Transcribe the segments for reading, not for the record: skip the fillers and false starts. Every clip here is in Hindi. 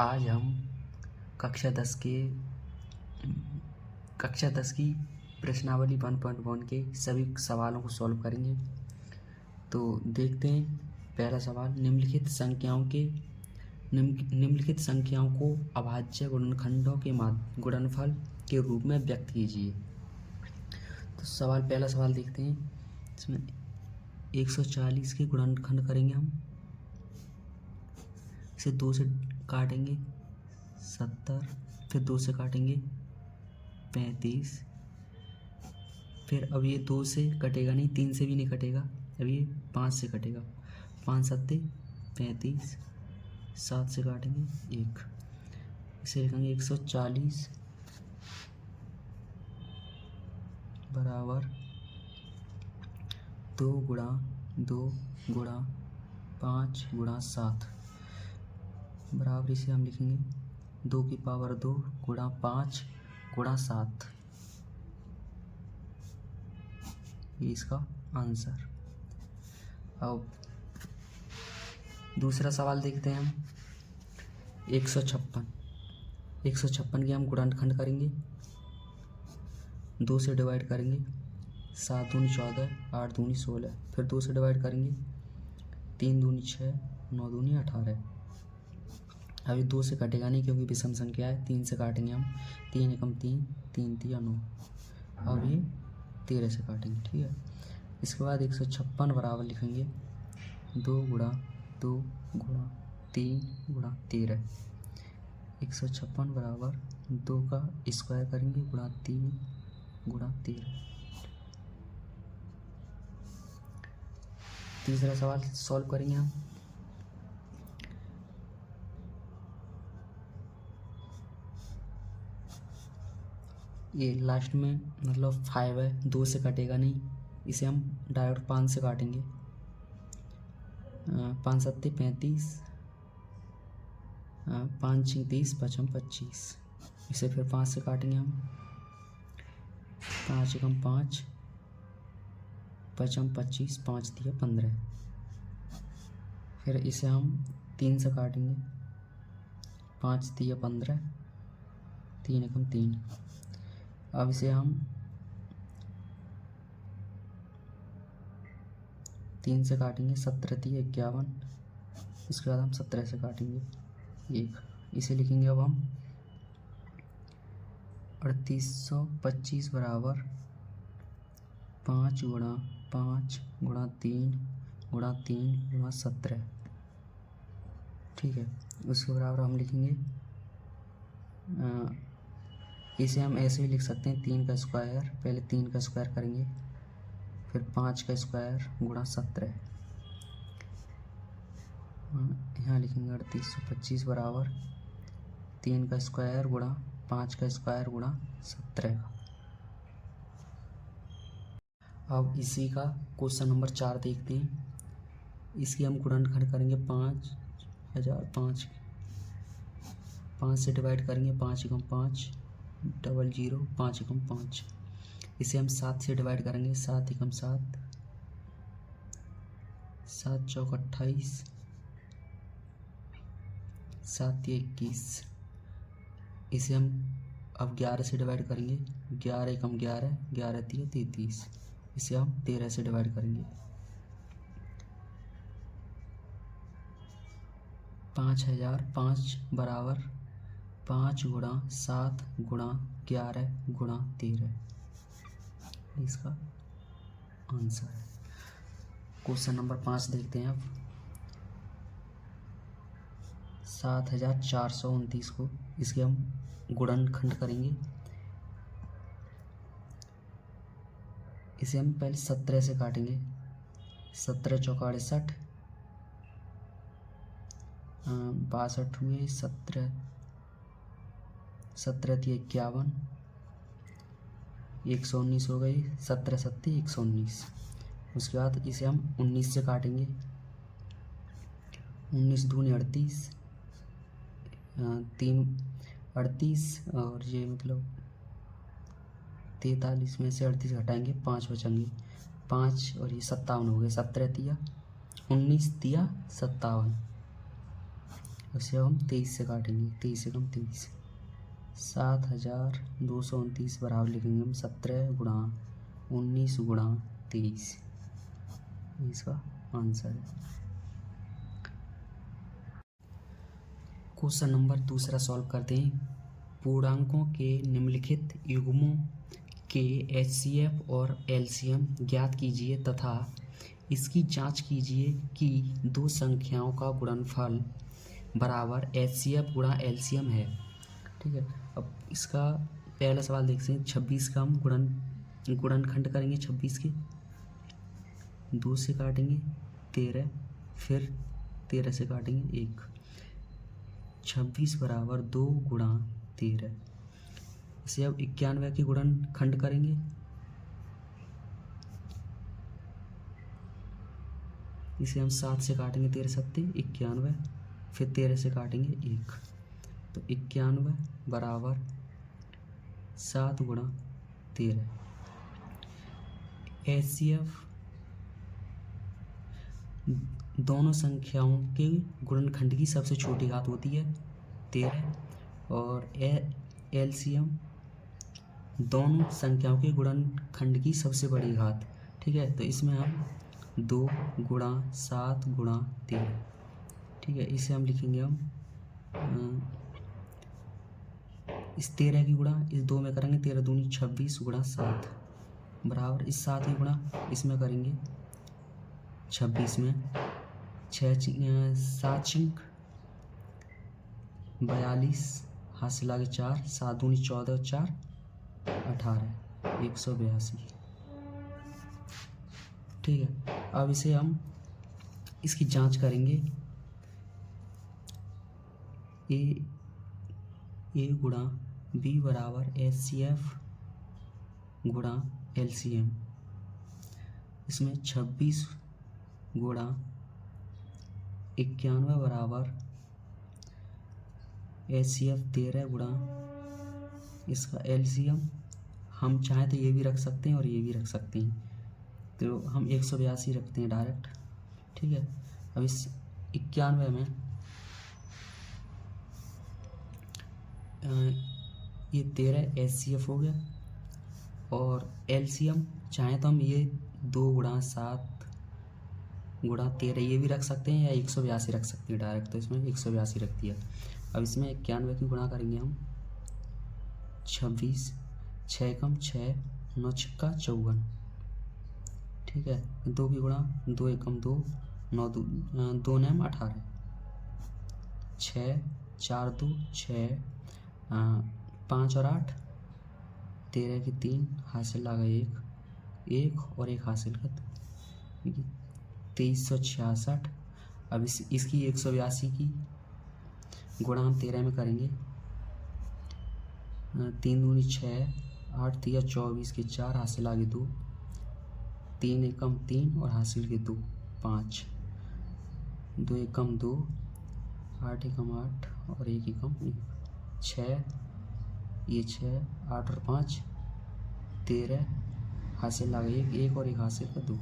आज हम कक्षा 10 की प्रश्नावली 1.1 के सभी सवालों को सॉल्व करेंगे। तो देखते हैं पहला सवाल, निम्नलिखित संख्याओं को अभाज्य गुणनखंडों के गुणनफल के रूप में व्यक्त कीजिए। तो पहला सवाल देखते हैं। इसमें 140 के गुणनखंड करेंगे हम। इसे 2 से काटेंगे 70, फिर 2 से काटेंगे 35, फिर अब ये 2 से कटेगा नहीं, 3 से भी नहीं कटेगा, अब ये 5 से कटेगा। 5 सत्ते 35, 7 से काटेंगे 1, इसे लिखेंगे 140 बराबर 2 गुणा 2 गुणा 5 गुणा 7 बराबर, इसे हम लिखेंगे 2 की पावर 2 गुणा 5 गुणा 7। ये इसका आंसर। अब दूसरा सवाल देखते हैं हम। 156 के हम गुणनखंड करेंगे, 2 से डिवाइड करेंगे, 7 दूनी 14, 8 दूनी 16, फिर 2 से डिवाइड करेंगे, 3 दूनी 6, 9 दूनी 18। अभी 2 से कटेगा नहीं क्योंकि विषम संख्या है। 3 से काटेंगे हम, 3 एकम 3, 3 तिया 9। अब ये 13 से काटेंगे, ठीक है। इसके बाद 156 बराबर लिखेंगे 2 गुणा 2 गुणा 3 गुणा 13। 156 बराबर 2 का स्क्वायर करेंगे गुणा 3 गुणा 13। तीसरा सवाल सॉल्व करेंगे हम। ये लास्ट में मतलब 5 है, 2 से कटेगा नहीं, इसे हम डायरेक्ट 5 से काटेंगे। 5 सत्ते 35, 5 छः 30, 5 25। इसे फिर 5 से काटेंगे हम। 5 एकम 5, 5 25, 5 दिया 15। फिर इसे हम 3 से काटेंगे, 5 दिया 15, 3 एकम 3। अब इसे हम 3 से काटेंगे, 17 दिया 51। इसके बाद हम 17 से काटेंगे 1, इसे लिखेंगे अब हम 3825 बराबर 5 गुणा 5 गुणा 3 गुणा 3 गुणा 17, ठीक है। उसके बराबर हम लिखेंगे, इसे हम ऐसे भी लिख सकते हैं 3 का स्क्वायर, पहले 3 का स्क्वायर करेंगे, फिर 5 का स्क्वायर गुणा 17। यहाँ लिखेंगे 3825 बराबर 3 का स्क्वायर गुणा 5 का स्क्वायर गुणा 17। अब इसी का क्वेश्चन नंबर 4 देखते हैं। इसकी हम गुणनखंड करेंगे 5005, 5 से डिवाइड करेंगे, 5 एकम 5, 00, 5 एकम 5। इसे हम 7 से डिवाइड करेंगे, 7 एकम 7, 7 चौक 28, 7 तिया 21। इसे हम अब 11 से डिवाइड करेंगे, 11 एकम 11, 11 तिया 33। इसे हम 13 से डिवाइड करेंगे। 5005 बराबर 5 गुणा 7 गुणा 11 गुणा 13, इसका आंसर है। क्वेश्चन नंबर 5 देखते हैं अब। 7429 को इसके हम गुणनखंड करेंगे। इसे हम पहले 17 से काटेंगे, 17 चौक 68, 62 हुए, 17 तिया 51, 119 हो गई, 17 सत्ती 119। उसके बाद इसे हम 19 से काटेंगे, 19 दूनी 38, 3 38, और ये मतलब 43 में से 38 घटाएंगे, 5 बचेंगे, 5 और ये 57 हो गए, 17 तिया 19 तिया 57। इसे हम 23 से काटेंगे, 23 से कम 23, 7229 बराबर लिखेंगे हम 17 गुणा 19 गुणा 23, इसका आंसर है। क्वेश्चन नंबर दूसरा सॉल्व करते हैं। पूर्णांकों के निम्नलिखित युग्मों के HCF और LCM ज्ञात कीजिए तथा इसकी जांच कीजिए कि दो संख्याओं का गुणनफल बराबर HCF गुणा LCM है। ठीक है, अब इसका पहला सवाल देखते हैं। 26 का हम गुणनखंड करेंगे, 26 के 2 से काटेंगे 13, फिर 13 से काटेंगे 1, 26 बराबर 2 गुणा 13। इसे अब 91 के गुणनखंड करेंगे, इसे हम 7 से काटेंगे, 13 सत्ते 91, फिर 13 से काटेंगे 1, तो 91 बराबर 7 गुणा 13। HCF दोनों संख्याओं के गुणनखंड की सबसे छोटी घात होती है 13, और LCM दोनों संख्याओं के गुणनखंड की सबसे बड़ी घात। ठीक है, तो इसमें हम 2 गुणा 7 गुणा 13, ठीक है, इसे हम लिखेंगे हम इस 13 की गुणा इस 2 में करेंगे, 13 दूनी 26 गुणा 7 बराबर इस 7 की गुणा इसमें करेंगे 26 में 7 छिंक 42, हाथ से लागे 4, 7 दूनी 14, 4 18, 182। ठीक है, अब इसे हम इसकी जांच करेंगे। ए गुणा बी बराबर HCF गुणा LCM। इसमें 26 गुणा 91 बराबर HCF 13 गुणा इसका LCM। हम चाहें तो ये भी रख सकते हैं और ये भी रख सकते हैं, तो हम 182 रखते हैं डायरेक्ट। ठीक है, अब इस 91 में ये 13 HCF हो गया, और LCM चाहें तो हम ये 2 गुणा 7 गुणा 13 ये भी रख सकते हैं, या 182 रख सकते हैं डायरेक्ट, तो इसमें 182 रख दिया। अब इसमें 91 की गुणा करेंगे हम 26, 6 कम 6, 9 छक्का 54। ठीक है, 2 की गुणा 2 एकम 2, 9 2 नेम 18, 6 4 2 6, 5 और 8 13 की 3, हासिल लगा 1 और 1 हासिल का 2366। अब इसकी 182 की गुणा हम 13 में करेंगे, 3 दूनी 6, 8 3 24 के 4, हासिल आगे 2, 3 एकम 3 और हासिल के 2 5, 2 एकम 2, 8 एकम 8 और 1 एकम 1, 6 ये 6 8 और 5 13, हासिल लगा 1 और 1 हासिल का 2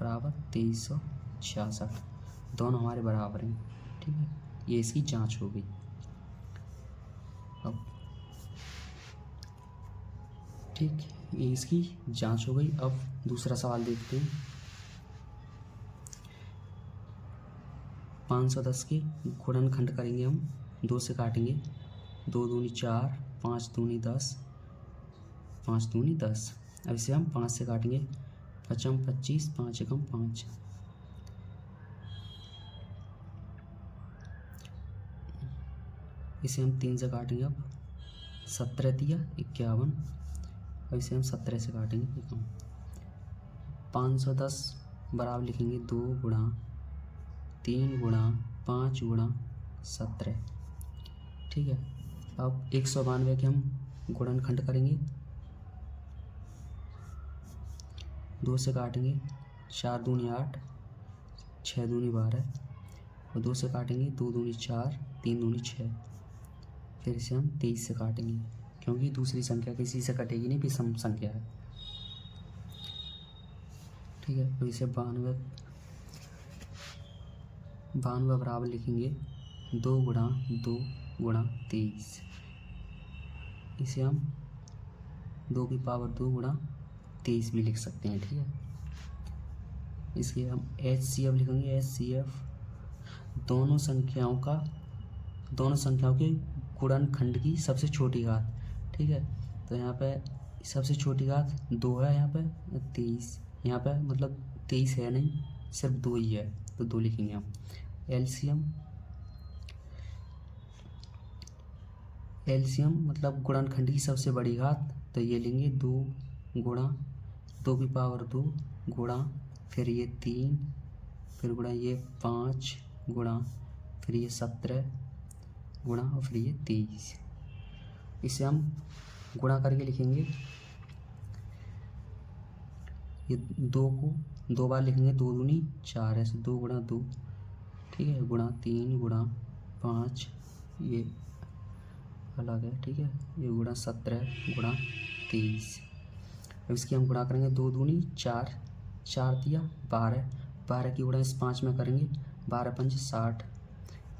बराबर 2366। दोनों हमारे बराबर हैं। ठीक है, ये इसकी जांच हो गई। अब ठीक, ये इसकी जांच हो गई। अब दूसरा सवाल देखते हैं। 510 के गुणनखंड करेंगे हम, 2 से काटेंगे, 2 दूनी 4, 5 दूनी 10, 5 दूनी 10। अब इसे हम 5 से काटेंगे, 5 25, 5 एकम 5, इसे हम 3 से काटेंगे। अब 17 दिया 51, अब इसे हम 17 से काटेंगे एकम। 510 बराबर लिखेंगे 2 गुणा 3 गुणा 5 गुणा 17। ठीक है, अब 192 के हम गुणनखंड करेंगे, 2 से काटेंगे, 4 दूनी 8, 6 दूनी 12 और 2 से काटेंगे, 2 दूनी 4, 3 दूनी 6, फिर इसे हम 23 से काटेंगे, क्योंकि दूसरी संख्या किसी से कटेगी नहीं, विषम संख्या है। ठीक है, तो इसे 92 बराबर लिखेंगे 2 गुणा 2 गुणा 23। इसे हम 2 की पावर 2 गुणा 23 भी लिख सकते हैं। ठीक है, इसके हम HCF लिखेंगे। HCF दोनों संख्याओं के गुणनखंड की सबसे छोटी घात। ठीक है, तो यहाँ पे सबसे छोटी घात 2 है, यहाँ पे 23, यहाँ पे मतलब 23 है नहीं, सिर्फ 2 ही है, तो 2 लिखेंगे हम। एलसीएम मतलब गुणनखंड की सबसे बड़ी घात, तो ये लेंगे 2 गुणा 2 की पावर 2 गुणा फिर ये 3 फिर गुणा ये 5 गुणा फिर ये 17 गुणा और फिर ये 23। इसे हम गुणा करके लिखेंगे। ये 2 को 2 बार लिखेंगे, 2 दूनी 4, ऐसे 2 गुणा 2। ठीक है, गुणा 3 गुणा 5, ये अलग है। ठीक है, ये गुणा 17 गुणा 23। अब इसकी हम गुणा करेंगे, 2 दूनी 4, 4 दिया 12, 12 की गुणा इस 5 में करेंगे, 12 पंच 60,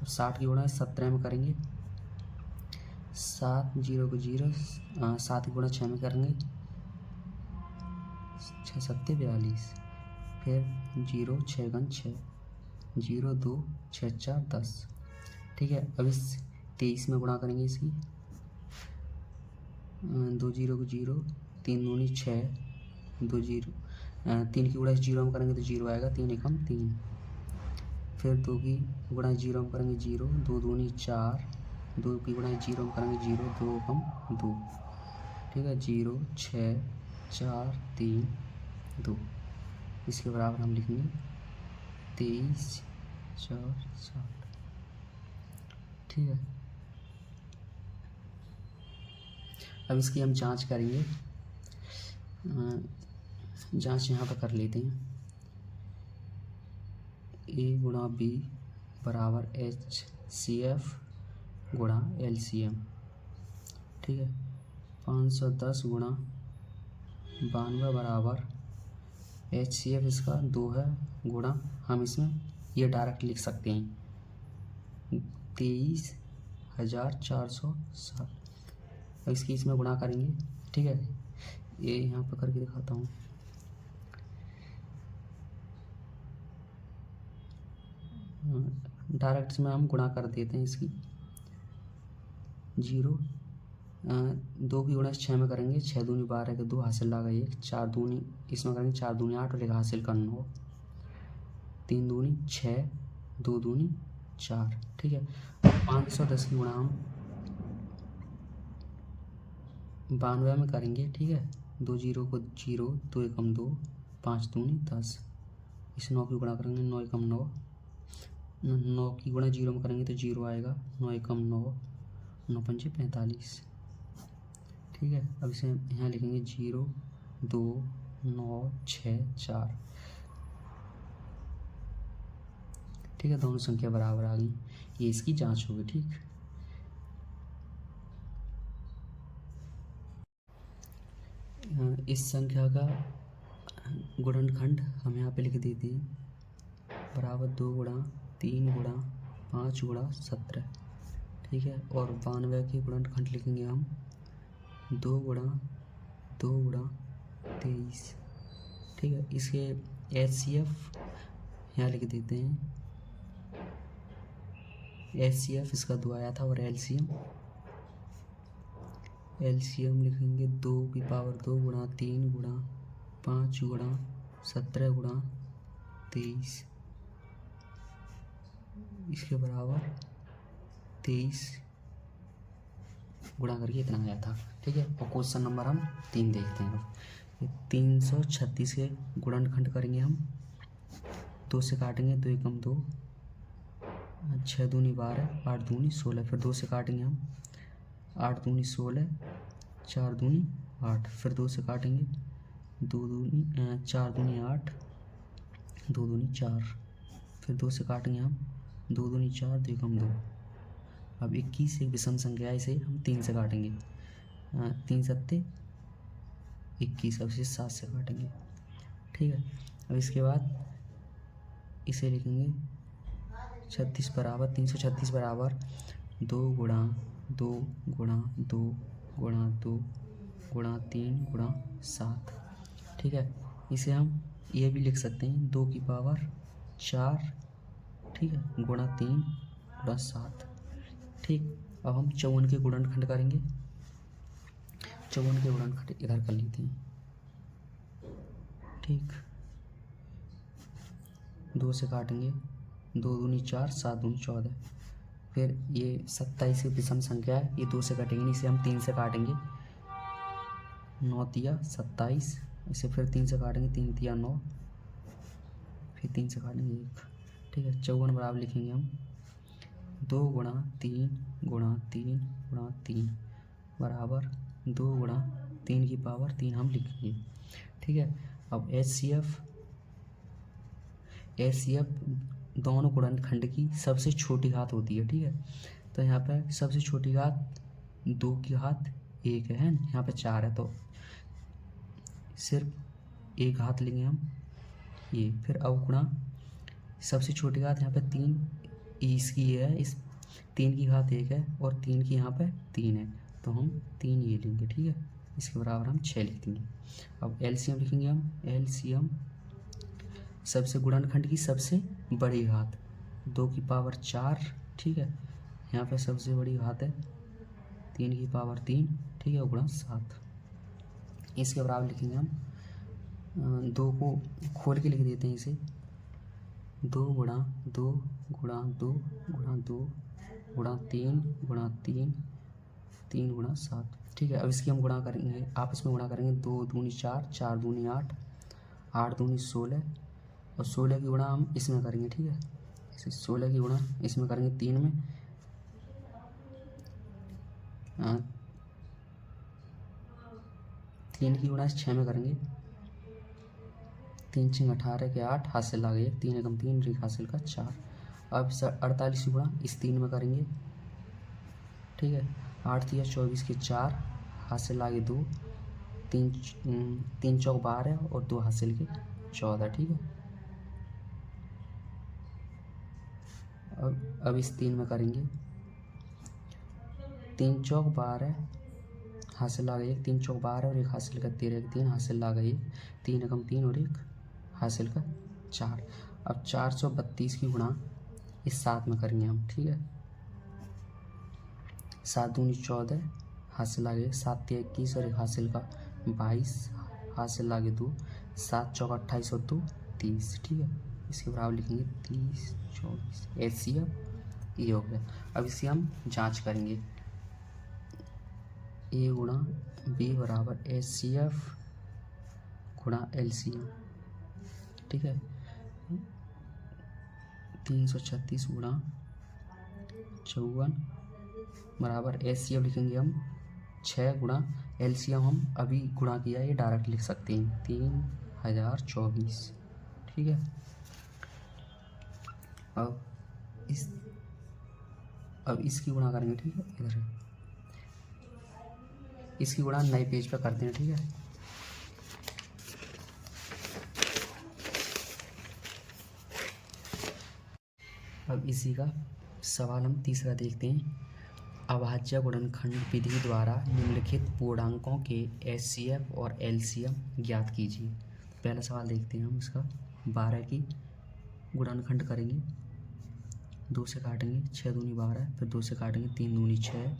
60 की गुणा 17 में करेंगे, 7 0 को 0, 7 की गुणा 6 में करेंगे, 6 7 42, फिर 0 6 गन 6, 0 2 6 4 10। ठीक है, अब इस 23 में गुणा करेंगे इसकी, 2 0 को 0, 3 दूनी 6, 2 0, 3 की गुणा 0 में करेंगे तो 0 आएगा, 3 एकम 3, फिर 2 की गुणा 0 में करेंगे 0, 2 दूनी 4, 2 की गुणा 0 में करेंगे 0, 2 एकम 2। ठीक है, 0 6 4 3 2। इसके बराबर हम लिखेंगे 23 4 7। ठीक है, अब इसकी हम जांच करेंगे। जांच यहाँ पर कर लेते हैं। A गुणा B बराबर HCF गुणा LCM। ठीक है, 510 गुणा 92 बराबर HCF इसका 2 है, गुणा हम इसमें ये डायरेक्ट लिख सकते हैं 23,407। अब इसकी इसमें गुणा करेंगे। ठीक है, ये यहाँ पर करके दिखाता हूँ। डायरेक्ट इसमें हम गुणा कर देते हैं इसकी। 0 2 की गुणा 6 में करेंगे, 6 दूनी 12 के 2 हासिल लगा 1, 4 दूनी इसमें करेंगे, 4 दूनी 8 और 1 हासिल का 9, 3 दूनी 6, 2 दूनी 4। ठीक है, 510 की गुणा हम 92 में करेंगे। ठीक है, 2 0 को 0, 2 एकम 2, 5 दूनी 10, इस 9 की गुणा करेंगे, 9 एकम 9, 9 की गुणा 0 में करेंगे तो 0 आएगा, 9 एकम 9, 9 पंचे 45। ठीक है, अब इसे यहाँ लिखेंगे 0 2 9 6 4। ठीक है, दोनों संख्या बराबर आ गई, ये इसकी जांच होगी। ठीक, इस संख्या का गुणनखंड हम यहाँ पे लिख देते हैं, बराबर 2 गुणा 3 गुणा 5 गुणा 17। ठीक है, और 92 के गुणनखंड लिखेंगे हम 2 गुणा 23। ठीक है, इसके HCF यहाँ लिख देते हैं, HCF इसका 2 आया था, और LCM लिखेंगे 2 की पावर 2 गुणा 3 गुणा 5 गुणा 17 गुणा 23, इसके बराबर 23 गुणा करके इतना आया था। ठीक है, और क्वेश्चन नंबर हम 3 देखते हैं। 336 के गुणनखंड करेंगे हम, 2 से काटेंगे, 2 एकम 2, 6 दूनी 12, 8 दूनी 16, फिर 2 से काटेंगे हम, 8 दूनी 16, 4 दूनी 8, फिर 2 से काटेंगे, 4 दूनी 8, 2 दूनी 4, फिर 2 से काटेंगे हम, 2 दूनी 4, 2 एकम 2। अब 21 एक विषम संख्या है, इसे हम 3 से काटेंगे, 3 सत्ते 21, अब इसे 7 से काटेंगे। ठीक है, अब इसके बाद इसे लिखेंगे 36 बराबर 336 बराबर 2 गुणा 2 गुणा 2 गुणा 2 गुणा 3 गुणा 7। ठीक है, इसे हम ये भी लिख सकते हैं 2 की पावर 4, ठीक है, गुणा 3 गुणा 7। ठीक, अब हम 54 के गुणनखंड करेंगे। 54 के गुणनखंड इधर कर लेते हैं। ठीक, 2 से काटेंगे, 2 दूनी 4, 7 दूनी 14। फिर ये 27 विषम संख्या है, ये 2 से कटेंगे नहीं, इसे हम 3 से काटेंगे। 9 तिया 27, इसे फिर 3 से काटेंगे, 3 तिया 9, फिर 3 से काटेंगे 1। ठीक है, 54 बराबर लिखेंगे हम 2 गुणा 3 गुणा 3 गुणा 3 बराबर 2 गुणा 3 की पावर 3 हम लिखेंगे। ठीक है, अब HCF दोनों गुणनखंड की सबसे छोटी घात होती है। ठीक है, तो यहाँ पे सबसे छोटी घात 2 की घात 1 है ना, यहाँ पे 4 है, तो सिर्फ एक घात लेंगे हम ये। फिर अब गुणा सबसे छोटी घात यहाँ पे 3 इसकी है, इस 3 की घात 1 है और 3 की यहाँ पे 3 है, तो हम 3 ये लेंगे। ठीक है, इसके बराबर हम 6 लिख देंगे। अब LCM लिखेंगे हम। LCM सबसे गुणनखंड की सबसे बड़ी घात 2 की पावर 4। ठीक है, यहाँ पे सबसे बड़ी घात है 3 की पावर 3। ठीक है, गुणा 7। इसके बराबर लिखेंगे हम 2 को खोल के लिख देते हैं इसे। 2 गुणा 2 गुणा 2 गुणा 2 गुणा 3 गुणा 3 3 गुणा 7। ठीक है, अब इसकी हम गुणा करेंगे, आपस में गुणा करेंगे। 2 दूनी 4, 4 दूनी 8, 8 दूनी 16 और 16 की गुणा हम इसमें करेंगे। ठीक है, इसे 16 की गुणा इसमें करेंगे 3 में, 3 की गुणा 6 में करेंगे। 3 6 18 के 8 हासिल आ गए, 3 एकम 3 ऋण हासिल का 4। अब 48 की गुणा इस 3 में करेंगे। ठीक है, 8 तिया 24 के 4 हासिल आ गए 2, 3 चौक 12 और 2 हासिल के 14। ठीक है, अब इस 3 में करेंगे। 3 चौक 12 हासिल आ गई 1, 3 चौक 12 और 1 हासिल का 13, 3 हासिल आ गई 3 एकम 3 और 1 हासिल का 4। अब 432 की गुणा इस 7 में करेंगे हम। ठीक है, 7 दूनी 14 हासिल आ गई 7 तिया 21 और 1 हासिल का 22 हासिल आ गए 2, 7 चौक 28 और 2 30। ठीक है, इसके बराबर लिखेंगे 30 24। HCF ये हो गया। अब इसे हम जांच करेंगे। A गुणा B बराबर HCF गुणा LCM। ठीक है, 336 गुणा 54 बराबर HCF लिखेंगे हम 6 गुणा LCM हम अभी गुणा किया, ये डायरेक्ट लिख सकते हैं 3024। ठीक है, अब इसकी गुणा करेंगे। ठीक है, इधर है, इसकी गुणा नए पेज पे करते हैं। ठीक है, अब इसी का सवाल हम तीसरा देखते हैं। अभाज्य गुणनखंड विधि द्वारा निम्नलिखित पूर्णांकों के HCF और LCM ज्ञात कीजिए। पहला सवाल देखते हैं हम इसका। 12 की गुणनखंड करेंगे, 2 से काटेंगे, 6 दूनी 12, फिर 2 से काटेंगे, 3 दूनी 6,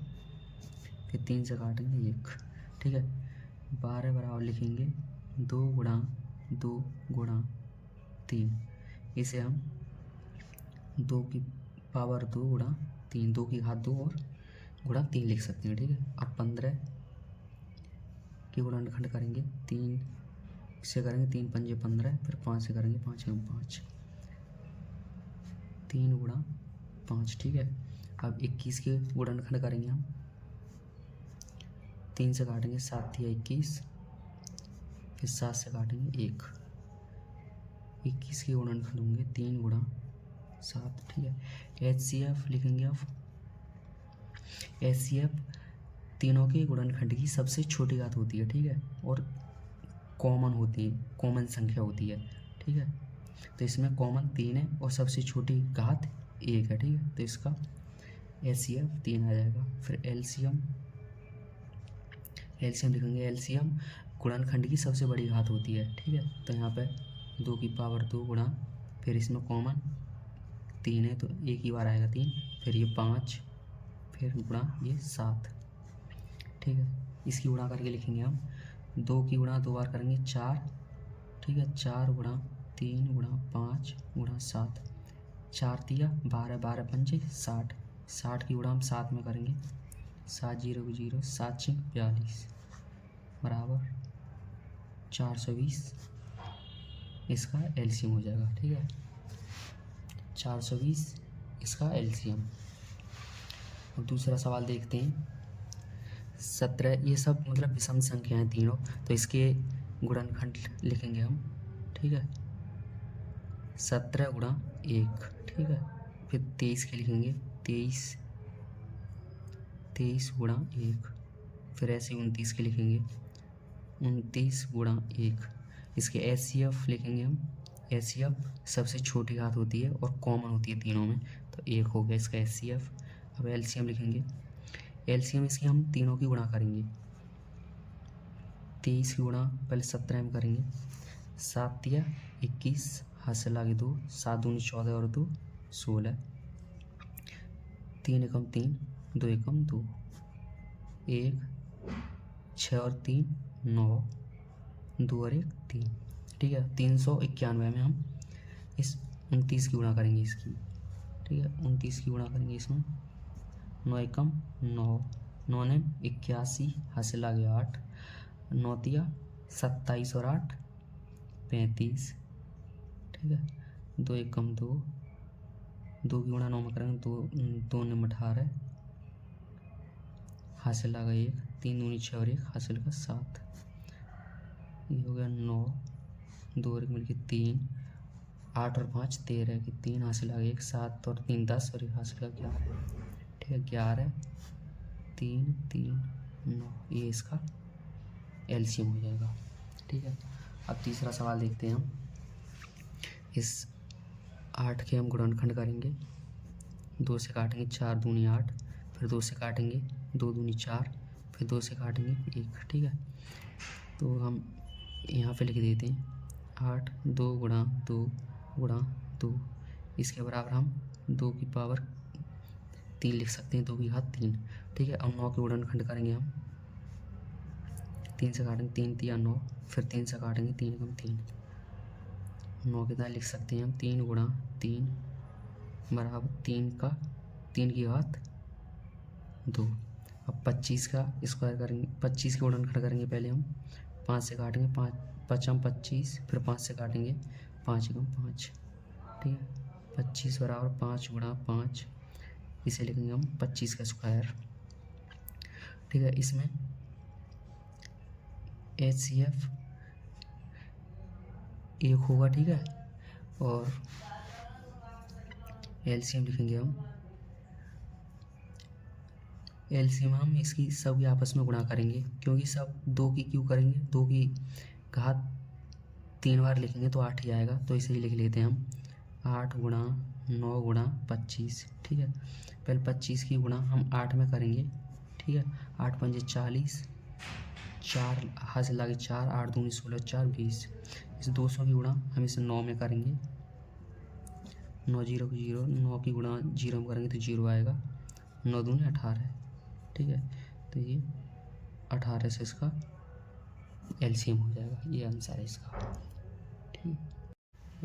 फिर 3 से काटेंगे 1। ठीक है, 12 बराबर लिखेंगे 2 गुणा 2 गुणा 3, इसे हम 2 की पावर 2 गुणा 3, 2 की घात 2 और गुणा 3 लिख सकते हैं। ठीक है, अब 15 की गुणनखंड करेंगे, 3 से करेंगे, 3 पंजे 15, फिर 5 से करेंगे, 5 एकम 5, 3 गुणा 5। ठीक है, अब 21 के गुणनखंड करेंगे हम, 3 से काटेंगे, 7 तिया 21, फिर 7 से काटेंगे 1, 21 के गुणनखंड होंगे 3 गुणा 7। ठीक है, HCF लिखेंगे। अब HCF तीनों के गुणनखंड की सबसे छोटी घात होती है। ठीक है, और कॉमन होती है, कॉमन संख्या होती है। ठीक है, तो इसमें कॉमन 3 है और सबसे छोटी घात 1 है, ठीक है। तो इसका HCF 3 आ जाएगा। फिर एलसीएम लिखेंगे। एलसीएम गुणनखंड की सबसे बड़ी घात होती है, ठीक है। तो यहाँ पे 2 की पावर 2 गुणा, फिर इसमें कॉमन 3 है तो एक ही बार आएगा 3, फिर ये 5, फिर गुणा ये 7, ठीक है। इसकी गुणा करके लिखेंगे हम। 2 की गुणा 2 बार करेंगे 4, ठीक है। 4 गुणा 3 गुणा 5 गुणा 7, 4 तिया 12, 12 पंचे 60, 60 की गुणा हम 7 में करेंगे। 7 0 0, 7 6 42 बराबर 420। इसका एलसीएम हो जाएगा, ठीक है। 420 इसका एलसीएम। अब दूसरा सवाल देखते हैं। 17, ये सब मतलब विषम संख्याएं तीनों, तो इसके गुणनखंड लिखेंगे हम, ठीक है। 17 गुणा 1, ठीक है। फिर 23 के लिखेंगे। 23 गुणा 1, फिर ऐसे 29 के लिखेंगे। 29 गुणा 1, इसके HCF लिखेंगे हम। HCF सबसे छोटी घात होती है और कॉमन होती है तीनों में, तो 1 हो गया इसका HCF। अब LCM लिखेंगे। LCM इसकी हम तीनों की गुणा करेंगे। 23 की गुणा पहले 17 में करेंगे। 7 तिया 21, हाथ से लागे 2, 7 दूनी 14 और 2 16, 3 एकम 3, 2 एकम 2, 1 6 और 3 9, 2 और 1 3, ठीक है। 391 में हम इस 29 की गुणा करेंगे इसकी, ठीक है। 29 की गुणा करेंगे इसमें। 9 एकम 9, 9 ने 81, हासिल आ गया 8, 9 तिया 27 और 8 35, ठीक है। 2 एकम 2, 2 की गुणा 9 में करेंगे, 2 ने 18, हासिल आ गया 1, 3 दूनी 6 और 1 हासिल का 7, ये हो गया 9, 2 और 1 मिलके 3, 8 और 5 13 की 3 हासिल आ गया 1, 7 और 3 10 और 1 हासिल का 11, ठीक है। 11 3 3 9, ये इसका एलसीएम हो जाएगा, ठीक है। अब तीसरा सवाल देखते हैं हम। इस 8 के हम गुणनखंड करेंगे। 2 से काटेंगे 4 दूनी 8, फिर 2 से काटेंगे 2 दूनी 4, फिर 2 से काटेंगे 1, ठीक है। तो हम यहाँ पे लिख देते हैं 8 2 गुणा 2 गुणा 2, इसके बराबर हम 2 की पावर 3 लिख सकते हैं, 2 की घात 3, ठीक है। अब 9 के गुणनखंड करेंगे हम। 3 से काटेंगे 3 तिया 9, फिर 3 से काटेंगे 3 एकम 3, 9 कितना लिख सकते हैं हम। 3 गुणा 3 बराबर 3 की घात 2। अब 25 का स्क्वायर करेंगे, 25 के गुणनखंड करेंगे पहले हम। 5 से काटेंगे 5 5 25, फिर 5 से काटेंगे 5 एकम 5, ठीक है। 25 बराबर 5 गुणा 5, इसे लिखेंगे हम 25 का स्क्वायर, ठीक है। इसमें HCF 1 होगा, ठीक है। और LCM लिखेंगे हम। LCM हम इसकी सभी आपस में गुणा करेंगे, क्योंकि सब 2 की क्यों करेंगे, 2 की घात 3 बार लिखेंगे तो 8 ही आएगा, तो इसे ही लिख लेते हैं हम। 8 गुणा 9 गुणा 25, ठीक है। पहले 25 की गुणा हम 8 में करेंगे, ठीक है। 8 पंजे 40, 4 हाथ से लागे 4, 8 दूनी 16 4 20। इस 200 की गुणा हम इसे 9 में करेंगे। 9 0 0, 9 की गुणा 0 में करेंगे तो 0 आएगा। 9 दूनी 18, ठीक है। तो ये 18 से इसका एलसीएम हो जाएगा, ये आंसर है इसका, ठीक है।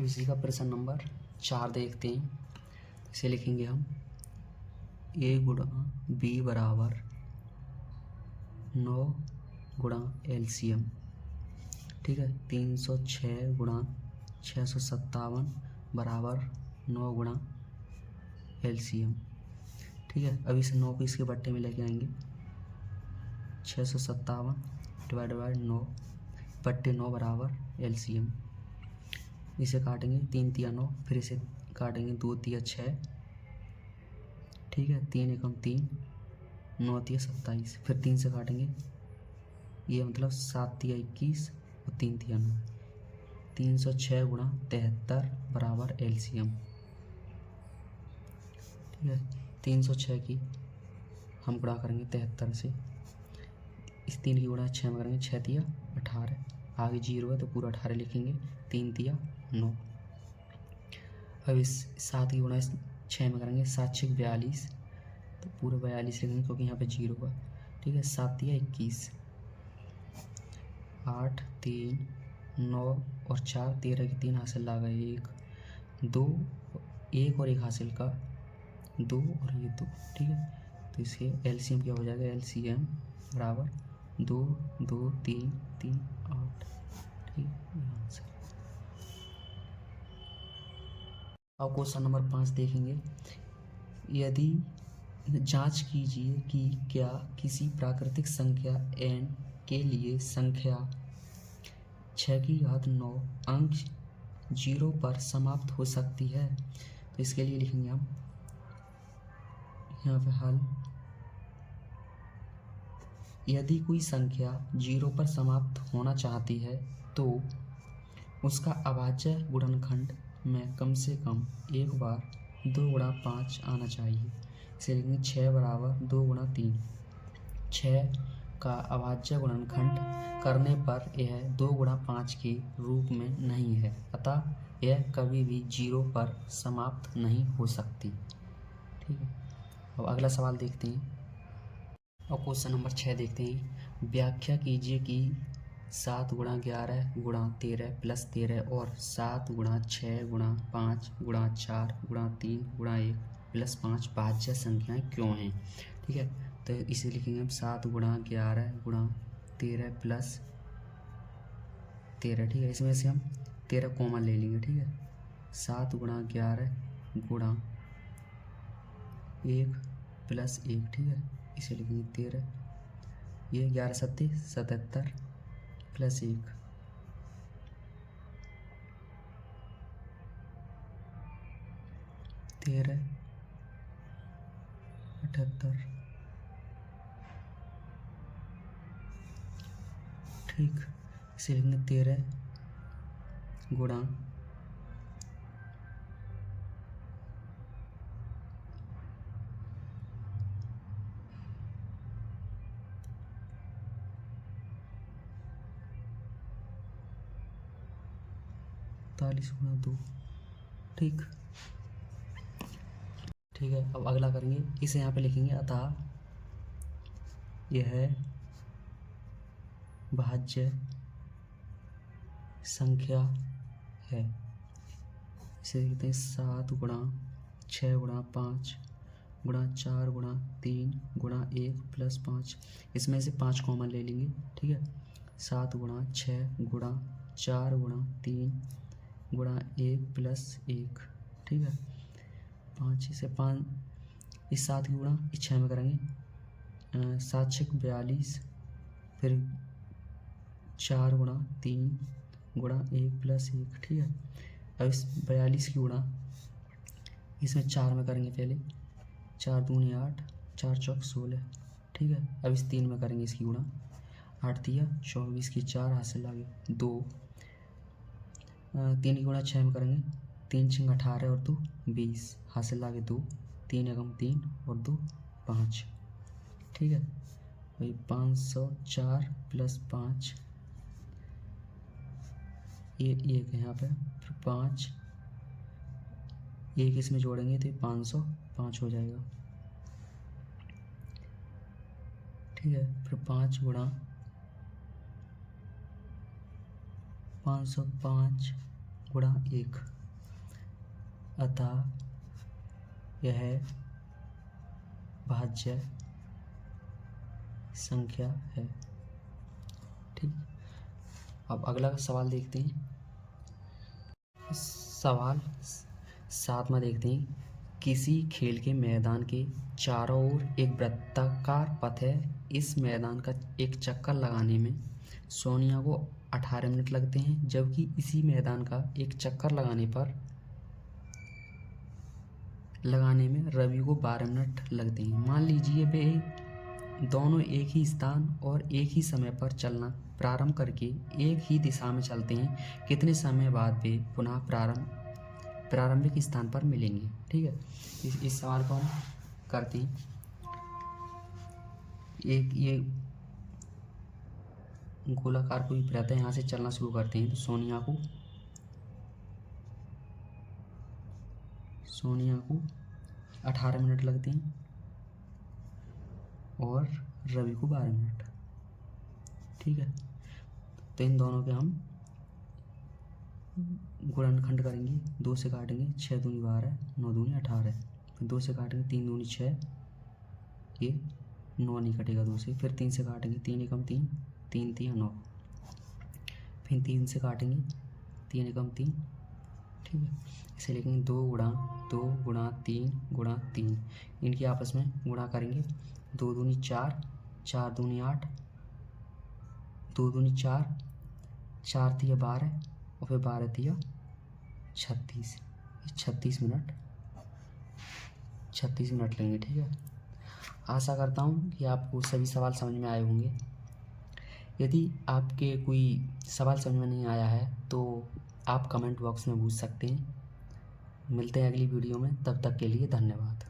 इसी का प्रश्न नंबर 4 देखते हैं। इसे लिखेंगे हम। A गुणा B बराबर 9 गुणा एलसीएम, ठीक है। 306 गुणा 657 बराबर 9 गुणा एलसीएम, ठीक है। अब इस 9 को इसके बट्टे में लेके आएंगे। 657 डिवाइड बाय 9 बट्टे 9 बराबर एलसीएम। इसे काटेंगे 3 तिया 9, फिर इसे काटेंगे 2 तिया 6, ठीक है। 3 एकम 3, 9 तिया 27, फिर 3 से काटेंगे, ये मतलब 7 तिया 21 और 3 तिया 9। 306 गुणा 73 बराबर एलसीएम, ठीक है। 306 की हम गुणा करेंगे 73 से, इस 3 की गुणा 6 में करेंगे, 6 तिया 18, आगे 0 है तो पूरा 18 लिखेंगे, 3 तिया 9। अब इस 7 की गुणा 6 में करेंगे, 7 6 42, तो पूरा 42 लिखेंगे क्योंकि यहाँ पे 0 है। ठीक है। 7 तिया 21, 8 3 9 और 4 13 की 3 हासिल ला गए, 1 2 1 और 1 हासिल का 2 और ये 2। ठीक है। तो इसके एलसीएम क्या हो जाएगा, एलसीएम बराबर 2 2 3 3 8। ठीक है। आंसर। अब क्वेश्चन नंबर 5 देखेंगे। यदि जांच कीजिए कि क्या किसी प्राकृतिक संख्या n के लिए संख्या 6⁹9 अंक 0 पर समाप्त हो सकती है। तो इसके लिए लिखेंगे हम यहाँ पे हल। यदि कोई संख्या 0 पर समाप्त होना चाहती है तो उसका अभाज्य गुणनखंड में कम से कम एक बार 2 गुणा 5 आना चाहिए। इसे लिखेंगे 6 बराबर 2 गुणा 3। 6 का अभाज्य गुणनखंड करने पर यह 2 गुणा 5 के रूप में नहीं है, अतः यह कभी भी 0 पर समाप्त नहीं हो सकती। ठीक है। अब अगला सवाल देखते हैं और क्वेश्चन नंबर 6 देखते हैं। व्याख्या कीजिए कि 7 गुणा 11 गुणा 13 प्लस 13 और 7 गुणा 6 गुणा 5 गुणा 4 गुणा 3 गुणा 1 प्लस 5 भाज्य संख्याएं क्यों हैं। ठीक है। तो इसे लिखेंगे हम 7 गुणा 11 गुणा 13 प्लस 13। ठीक है। इसमें से हम 13 कॉमन ले लेंगे। ठीक है। 7 गुणा 11 गुणा 1 प्लस 1। ठीक है। इसे लिखेंगे 13, ये 11 सत्ते 77 प्लस 1, 13 78। ठीक। इसे लिखेंगे 13 गुणा 40 गुणा 2। ठीक। ठीक है। अब अगला करेंगे, इसे यहाँ पे लिखेंगे अतः यह भाज्य संख्या है। इसे लिखते हैं 7 गुणा 6 गुणा 5 गुणा 4 गुणा 3 गुणा 1 प्लस 5। इसमें से 5 कॉमन ले लेंगे। ठीक है। 7 गुणा 6 गुणा 4 गुणा 3 गुणा 1 प्लस 1। ठीक है। 5 से 5, इस 7 की गुणा इस 6 में करेंगे, 7 6 42, फिर 4 गुणा 3 गुणा 1 प्लस 1। ठीक है। अब इस 42 की गुणा इसमें 4 में करेंगे, पहले 4 दूनी 8 4 चौक 16। ठीक है। अब इस 3 में करेंगे इसकी गुणा, 8 तिया 24 की 4 हासिल आ गई 2। 3 की गुणा 6 में करेंगे, 3 6 18 और 2 20 हासिल आ गए 2। 3 एकम 3 और 2 5। ठीक है। वही 504 प्लस 5, ये 1 है यहाँ पे, फिर 5 1 इसमें जोड़ेंगे तो 505 हो जाएगा। ठीक है। फिर 5 गुणा 505 गुणा 1, अतः यह भाज्य संख्या है। ठीक। अब अगला सवाल देखते हैं। सवाल 7 में देखते हैं। किसी खेल के मैदान के चारों ओर एक वृत्ताकार पथ है। इस मैदान का एक चक्कर लगाने में सोनिया को 18 मिनट लगते हैं, जबकि इसी मैदान का एक चक्कर लगाने में रवि को 12 मिनट लगते हैं। मान लीजिए वे दोनों एक ही स्थान और एक ही समय पर चलना प्रारंभ करके एक ही दिशा में चलते हैं। कितने समय बाद वे पुनः प्रारंभिक स्थान पर मिलेंगे। ठीक है, इस सवाल को हम करते हैं। एक ये गोलाकार कोई वृत्त है, यहाँ से चलना शुरू करते हैं। तो सोनिया को 18 मिनट लगते हैं और रवि को 12 मिनट। ठीक है, तो इन दोनों के हम गुणनखंड करेंगे। 2 से काटेंगे, 6 दूनी 12, 9 दूनी 18। फिर 2 से काटेंगे, 3 दूनी 6, ये 9 नहीं कटेगा 2 से। फिर 3 से काटेंगे, 3 एकम 3, 3 3 9। फिर 3 से काटेंगे, 3 एकम 3। ठीक है, इसे लिखेंगे 2 गुणा 3 इनकी आपस में गुणा करेंगे। 2 दूनी 4, 4 दूनी 8, 2 दूनी 4, 4 तिया 12 और फिर 12 तिया 36। 36 मिनट लेंगे। ठीक है, आशा करता हूँ कि आपको सभी सवाल समझ में आए होंगे। यदि आपके कोई सवाल समझ में नहीं आया है तो आप कमेंट बॉक्स में पूछ सकते हैं। मिलते हैं अगली वीडियो में, तब तक के लिए धन्यवाद।